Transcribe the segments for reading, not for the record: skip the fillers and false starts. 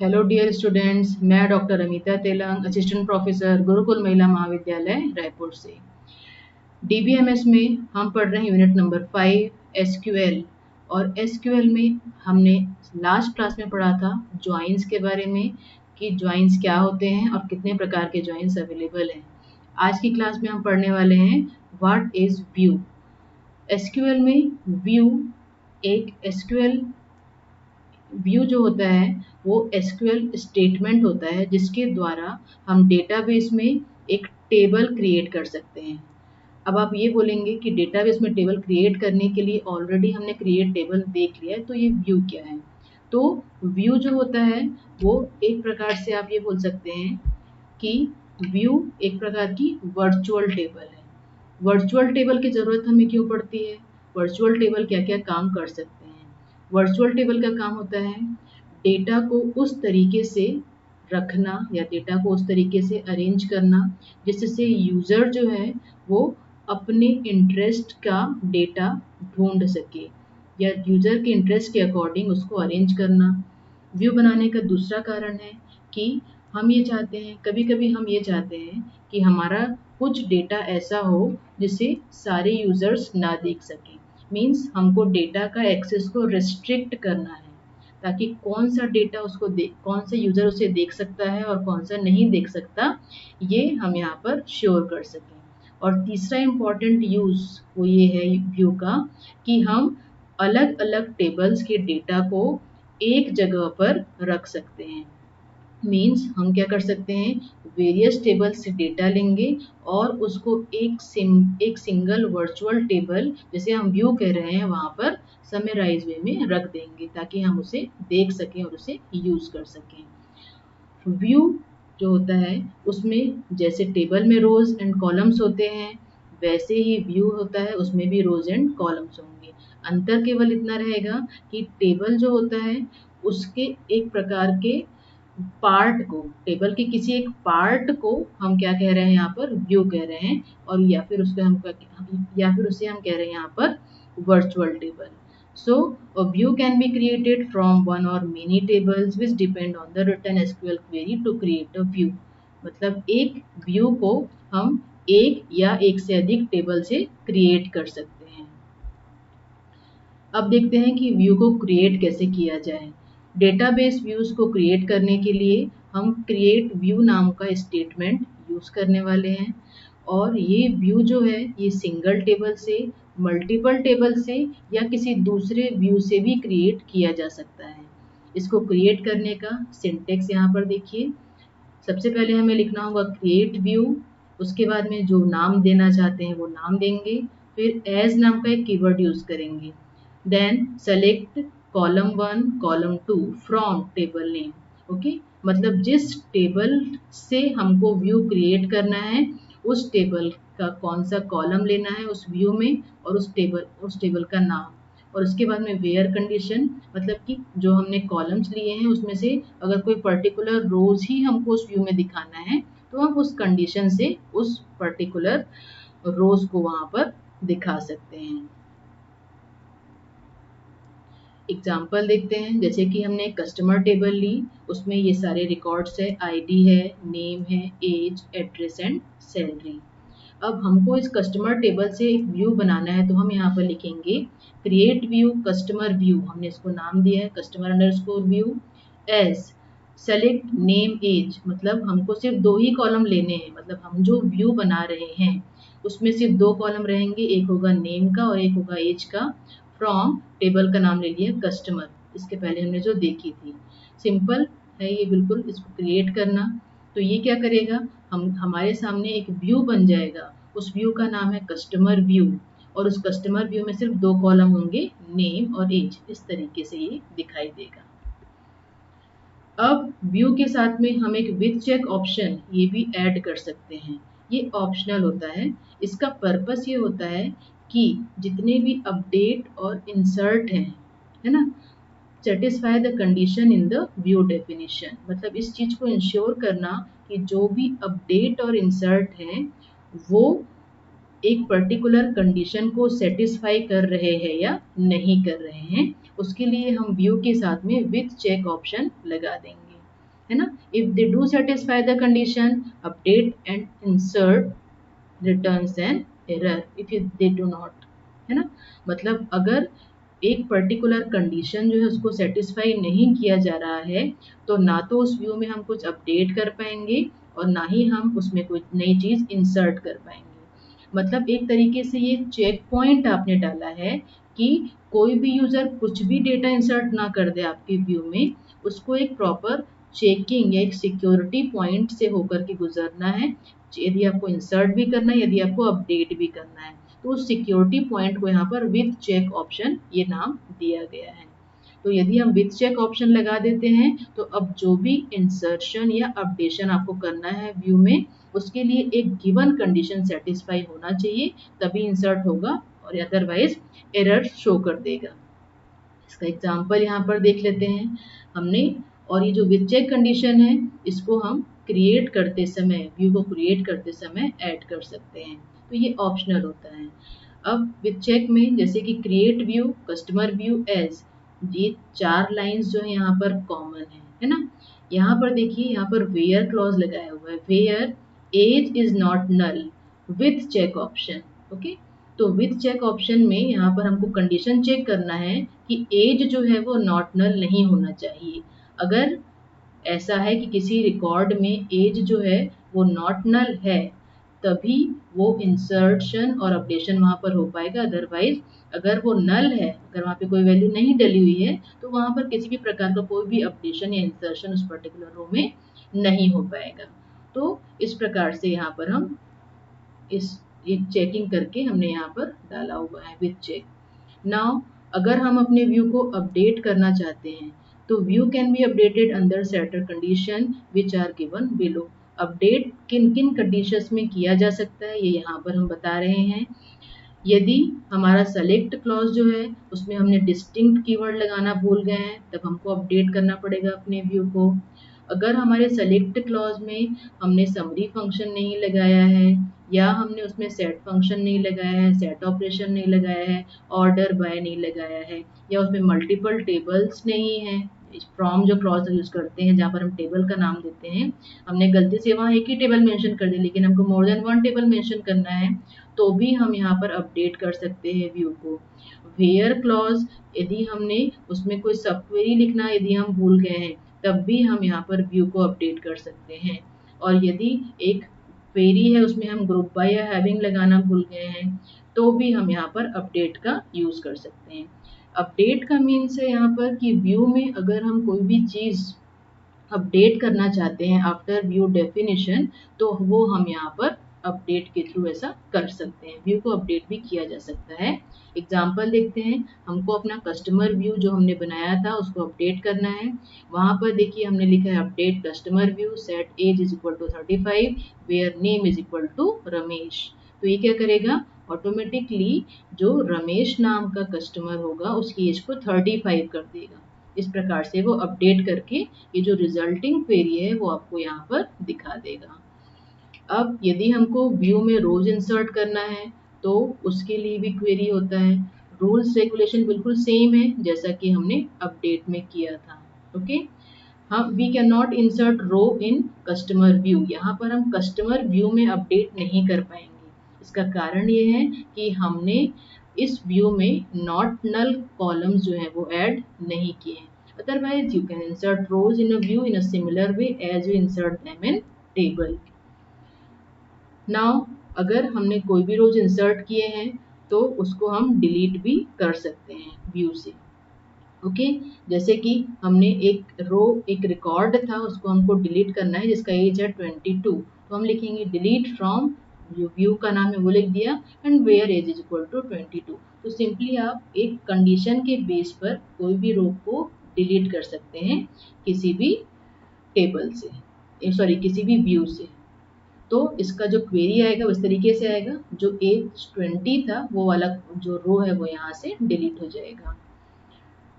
Hello dear students, मैं doctor Amita Telang, assistant professor, Gurukul महिला महाविद्यालय रायपुर से। डीबीएमएस में हम पढ़ रहे हैं यूनिट नंबर 5 एसक्यूएल। और एसक्यूएल में हमने लास्ट क्लास में पढ़ा था ज्वाइंस के बारे में कि ज्वाइंस क्या होते हैं और कितने प्रकार के ज्वाइंस अवेलेबल हैं। आज की क्लास में हम पढ़ने वाले हैं व्हाट इज व्यू। एसक्यूएल में व्यू एक एसक्यूएल व्यू जो होता है वो एसक्यूएल स्टेटमेंट होता है जिसके द्वारा हम डेटाबेस में एक टेबल क्रिएट कर सकते हैं। अब आप ये बोलेंगे कि डेटाबेस में टेबल क्रिएट करने के लिए ऑलरेडी हमने क्रिएट टेबल देख लिया है, तो ये व्यू क्या है। तो व्यू जो होता है वो एक प्रकार से आप ये बोल सकते हैं कि व्यू एक प्रकार की वर्चुअल टेबल है। वर्चुअल टेबल की ज़रूरत हमें क्यों पड़ती है, वर्चुअल टेबल क्या क्या काम कर सकते हैं। वर्चुअल टेबल का काम होता है डेटा को उस तरीके से रखना या डेटा को उस तरीके से अरेंज करना जिससे यूज़र जो है वो अपने इंटरेस्ट का डेटा ढूंढ सके या यूज़र के इंटरेस्ट के अकॉर्डिंग उसको अरेंज करना। व्यू बनाने का दूसरा कारण है कि हम ये चाहते हैं, कभी कभी हम ये चाहते हैं कि हमारा कुछ डेटा ऐसा हो जिसे सारे यूज़र्स ना देख सकें। मीन्स हमको डेटा का एक्सेस को रिस्ट्रिक्ट करना है ताकि कौन सा डेटा उसको कौन सा यूज़र उसे देख सकता है और कौन सा नहीं देख सकता, ये हम यहाँ पर श्योर कर सकें। और तीसरा इम्पॉर्टेंट यूज़ वो ये है व्यू का कि हम अलग अलग टेबल्स के डेटा को एक जगह पर रख सकते हैं। मीन्स हम क्या कर सकते हैं, वेरियस टेबल से डेटा लेंगे और उसको एक सिंगल वर्चुअल टेबल जैसे हम व्यू कह रहे हैं वहाँ पर समराइज वे में रख देंगे ताकि हम उसे देख सकें और उसे यूज़ कर सकें। व्यू जो होता है उसमें जैसे टेबल में रोज एंड कॉलम्स होते हैं वैसे ही व्यू होता है, उसमें भी रोज एंड कॉलम्स होंगे। अंतर केवल इतना रहेगा कि टेबल जो होता है उसके एक प्रकार के पार्ट को, टेबल के किसी एक पार्ट को हम क्या कह रहे हैं यहाँ पर व्यू कह रहे हैं, और या फिर उसे हम कह रहे हैं यहाँ पर virtual table. So a view can be created from one or many tables which depend on the written SQL query to create a view। मतलब एक व्यू को हम एक या एक से अधिक टेबल से क्रिएट कर सकते हैं। अब देखते हैं कि व्यू को क्रिएट कैसे किया जाए। डेटाबेस व्यूज़ को क्रिएट करने के लिए हम क्रिएट व्यू नाम का स्टेटमेंट यूज़ करने वाले हैं। और ये व्यू जो है ये सिंगल टेबल से, मल्टीपल टेबल से या किसी दूसरे व्यू से भी क्रिएट किया जा सकता है। इसको क्रिएट करने का सिंटेक्स यहाँ पर देखिए। सबसे पहले हमें लिखना होगा क्रिएट व्यू, उसके बाद में जो नाम देना चाहते हैं वो नाम देंगे, फिर एज नाम का एक कीवर्ड यूज़ करेंगे। Then select column 1 column 2 from table name. Okay, मतलब जिस टेबल से हमको व्यू क्रिएट करना है उस टेबल का कौन सा कॉलम लेना है उस व्यू में और उस टेबल का नाम। और उसके बाद में वेयर कंडीशन, मतलब कि जो हमने कॉलम्स लिए हैं उसमें से अगर कोई पर्टिकुलर रोज ही हमको उस व्यू में दिखाना है तो हम उस कंडीशन से उस पर्टिकुलर रोज को वहाँ पर दिखा सकते हैं। एग्जाम्पल देखते हैं, जैसे कि हमने कस्टमर टेबल ली, उसमें ये सारे रिकॉर्ड्स है, आईडी है, नेम है, एज, एड्रेस एंड सैलरी। अब हमको इस कस्टमर टेबल से एक व्यू बनाना है तो हम यहाँ पर लिखेंगे क्रिएट व्यू कस्टमर व्यू, हमने इसको नाम दिया है customer underscore view. As select name as, मतलब हमको सिर्फ दो ही कॉलम लेने हैं, मतलब हम जो व्यू बना रहे हैं उसमें सिर्फ दो कॉलम रहेंगे, एक होगा नेम का और एक होगा एज का। फ्रॉम टेबल का नाम ले लिया कस्टमर, इसके पहले हमने जो देखी थी। सिंपल है ये बिल्कुल इसको क्रिएट करना। तो ये क्या करेगा, हमारे सामने एक व्यू बन जाएगा, उस व्यू का नाम है कस्टमर व्यू और उस कस्टमर व्यू में सिर्फ दो कॉलम होंगे, नेम और एज। इस तरीके से ये दिखाई देगा। अब व्यू के साथ में हम एक विथ चेक ऑप्शन ये भी ऐड कर सकते हैं। ये ऑप्शनल होता है, इसका पर्पस ये होता है कि जितने भी अपडेट और इंसर्ट हैं, है ना, satisfy the condition in the view definition, मतलब इस चीज़ को इंश्योर करना कि जो भी अपडेट और इंसर्ट हैं वो एक पर्टिकुलर कंडीशन को सेटिस्फाई कर रहे हैं या नहीं कर रहे हैं। उसके लिए हम व्यू के साथ में विथ चेक ऑप्शन लगा देंगे। है ना। If they do satisfy the condition, update and insert returns an error if they do not, है ना। मतलब अगर एक पर्टिकुलर कंडीशन जो है उसको सेटिस्फाई नहीं किया जा रहा है तो ना तो उस व्यू में हम कुछ अपडेट कर पाएंगे और ना ही हम उसमें कोई नई चीज़ इंसर्ट कर पाएंगे। मतलब एक तरीके से ये चेक पॉइंट आपने डाला है कि कोई भी यूज़र कुछ भी डेटा इंसर्ट ना कर दे आपके व्यू में, उसको एक प्रॉपर चेकिंग या एक सिक्योरिटी पॉइंट से होकर के गुजरना है। यदि आपको इंसर्ट भी करना है, यदि आपको अपडेट भी करना है, तो उस सिक्योरिटी पॉइंट को यहाँ पर विथ चेक ऑप्शन ये नाम दिया गया है। तो यदि हम विथ चेक ऑप्शन लगा देते हैं तो अब जो भी इंसर्शन या अपडेशन आपको करना है व्यू में, उसके लिए एक गिवन कंडीशन सेटिस्फाई होना चाहिए, तभी इंसर्ट होगा और अदरवाइज एरर शो कर देगा। इसका एग्जांपल यहाँ पर देख लेते हैं हमने। और ये जो विथ चेक कंडीशन है इसको हम क्रिएट करते समय, व्यू को क्रिएट करते समय ऐड कर सकते हैं, तो ये ऑप्शनल होता है। अब विथ चेक में जैसे कि create view, customer view as, ये 4 लाइंस जो है यहाँ पर कॉमन है ना। यहाँ पर देखिए, यहाँ पर वेयर क्लॉज लगाया हुआ है, where age is not null with check option. Okay, तो विथ चेक ऑप्शन में यहाँ पर हमको कंडीशन चेक करना है कि एज जो है वो नॉट नल नहीं होना चाहिए। अगर ऐसा है कि किसी रिकॉर्ड में एज जो है वो नॉट नल है, तभी वो इंसर्शन और अपडेशन वहाँ पर हो पाएगा। अदरवाइज अगर वो नल है, अगर वहाँ पे कोई वैल्यू नहीं डली हुई है, तो वहाँ पर किसी भी प्रकार का कोई भी अपडेशन या इंसर्शन उस पर्टिकुलर रो में नहीं हो पाएगा। तो इस प्रकार से यहाँ पर हम इस चेकिंग करके हमने यहाँ पर डाला हुआ है विथ चेक। नाउ अगर हम अपने व्यू को अपडेट करना चाहते हैं तो view can be updated under certain condition which are given below. Update किन किन कंडीशंस में किया जा सकता है ये यहाँ पर हम बता रहे हैं। यदि हमारा सेलेक्ट क्लॉज जो है उसमें हमने डिस्टिंक्ट कीवर्ड लगाना भूल गए हैं, तब हमको अपडेट करना पड़ेगा अपने व्यू को। अगर हमारे सेलेक्ट क्लॉज में हमने समरी फंक्शन नहीं लगाया है, या हमने उसमें सेट फंक्शन नहीं लगाया है, सेट ऑपरेशन नहीं लगाया है, ऑर्डर बाय नहीं लगाया है, या उसमें मल्टीपल टेबल्स नहीं है, फ्रॉम जो क्लॉज यूज करते हैं जहाँ पर हम टेबल का नाम देते हैं, हमने गलती से वहाँ एक ही टेबल मेंशन कर दिया लेकिन हमको मोर देन 1 टेबल मेंशन करना है, तो भी हम यहाँ पर अपडेट कर सकते हैं व्यू को। वेयर क्लॉज, यदि हमने उसमें कोई सब क्वेरी लिखना यदि हम भूल गए हैं, तब भी हम यहाँ पर व्यू को अपडेट कर सकते हैं। और यदि एक क्वेरी है उसमें हम ग्रुप बाय या हैविंग लगाना भूल गए हैं, तो भी हम यहाँ पर अपडेट का यूज कर सकते हैं। अपडेट का मीन्स है यहाँ पर कि व्यू में अगर हम कोई भी चीज़ अपडेट करना चाहते हैं आफ्टर व्यू डेफिनेशन, तो वो हम यहाँ पर अपडेट के थ्रू ऐसा कर सकते हैं, व्यू को अपडेट भी किया जा सकता है। एग्जाम्पल देखते हैं, हमको अपना कस्टमर व्यू जो हमने बनाया था उसको अपडेट करना है। वहाँ पर देखिए हमने लिखा है update customer view, set age is equal to 35, where name is equal to Ramesh. तो ये क्या करेगा, ऑटोमेटिकली जो रमेश नाम का कस्टमर होगा उसकी एज को 35 कर देगा। इस प्रकार से वो अपडेट करके ये जो रिजल्टिंग क्वेरी है वो आपको यहाँ पर दिखा देगा। अब यदि हमको व्यू में रोज इंसर्ट करना है तो उसके लिए भी क्वेरी होता है। रूल्स रेगुलेशन बिल्कुल सेम है जैसा कि हमने अपडेट में किया था। ओके, हम we can not insert row in customer view, यहाँ पर हम कस्टमर व्यू में अपडेट नहीं कर पाएंगे। इसका कारण ये है कि हमने इस व्यू में नॉट नल कॉलम्स जो है वो ऐड नहीं किए हैं। Otherwise you can insert rows in a view in a similar way as you insert them in table. Now अगर हमने कोई भी रोज इंसर्ट किए हैं तो उसको हम डिलीट भी कर सकते हैं व्यू से। ओके, जैसे कि हमने एक रो, एक रिकॉर्ड था उसको हमको डिलीट करना है जिसका एज है 22, तो हम लिखेंगे डिलीट फ्रॉम, व्यू का नाम है वो लिख दिया, and where age is equal to 22। तो सिंपली आप एक कंडीशन के बेस पर कोई भी रो को डिलीट कर सकते हैं किसी भी टेबल से, सॉरी किसी भी व्यू से। तो इसका जो क्वेरी आएगा उस तरीके से आएगा, जो एज 20 था वो वाला जो रो है वो यहाँ से डिलीट हो जाएगा।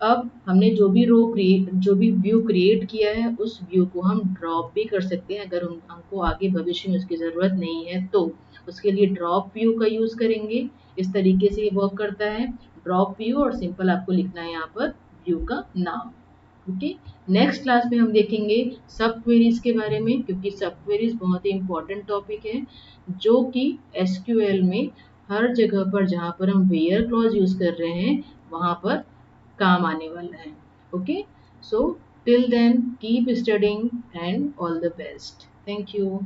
अब हमने जो भी जो भी व्यू क्रिएट किया है उस व्यू को हम ड्रॉप भी कर सकते हैं अगर हमको आगे भविष्य में उसकी ज़रूरत नहीं है तो। उसके लिए ड्रॉप व्यू का यूज़ करेंगे। इस तरीके से ये वर्क करता है, ड्रॉप व्यू, और सिंपल आपको लिखना है यहाँ पर व्यू का नाम। ओके, नेक्स्ट क्लास में हम देखेंगे सब क्वेरीज के बारे में, क्योंकि सब क्वेरीज बहुत ही इंपॉर्टेंट टॉपिक है जो कि एसक्यूएल में हर जगह पर जहाँ पर हम वेयर क्लॉज यूज कर रहे हैं वहाँ पर काम आने वाला है। Okay, so till then keep studying and all the best. Thank you.